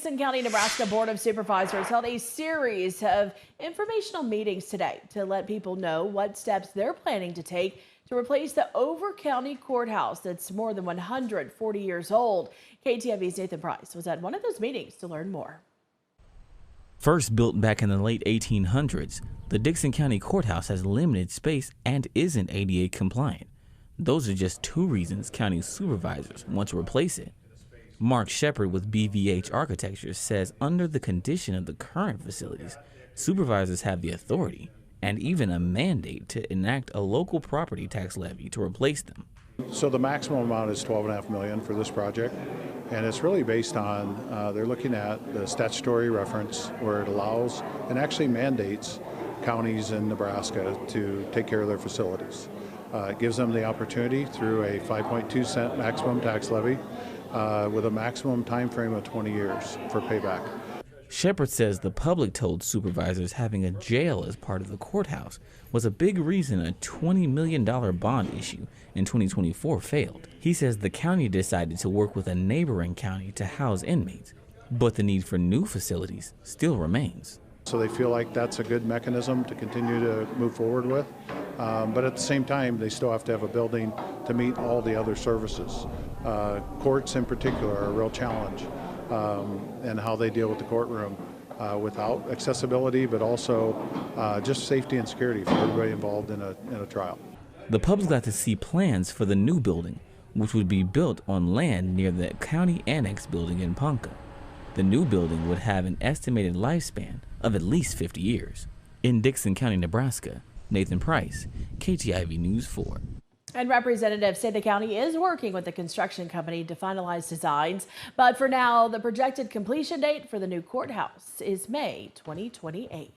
Dixon County, Nebraska Board of Supervisors held a series of informational meetings today to let people know what steps they're planning to take to replace the over-county courthouse that's more than 140 years old. KTIV's Nathan Price was at one of those meetings to learn more. First built back in the late 1800s, the Dixon County Courthouse has limited space and isn't ADA compliant. Those are just two reasons county supervisors want to replace it. Mark Shepard with BVH Architecture says under the condition of the current facilities, supervisors have the authority and even a mandate to enact a local property tax levy to replace them. So the maximum amount is $12.5 million for this project, and it's really based on they're looking at the statutory reference where it allows and actually mandates counties in Nebraska to take care of their facilities. It gives them the opportunity through a 5.2 cent maximum tax levy with a maximum time frame of 20 years for payback. Shepard says the public told supervisors having a jail as part of the courthouse was a big reason a $20 million bond issue in 2024 failed. He says the county decided to work with a neighboring county to house inmates, but the need for new facilities still remains. So they feel like that's a good mechanism to continue to move forward with. But at the same time, they still have to have a building to meet all the other services. Courts in particular are a real challenge, and how they deal with the courtroom without accessibility, but also just safety and security for everybody involved in a trial. The public got to see plans for the new building, which would be built on land near the county annex building in Ponca. The new building would have an estimated lifespan of at least 50 years. In Dixon County, Nebraska, Nathan Price, KTIV News 4. And representatives say the county is working with the construction company to finalize designs. But for now, the projected completion date for the new courthouse is May 2028.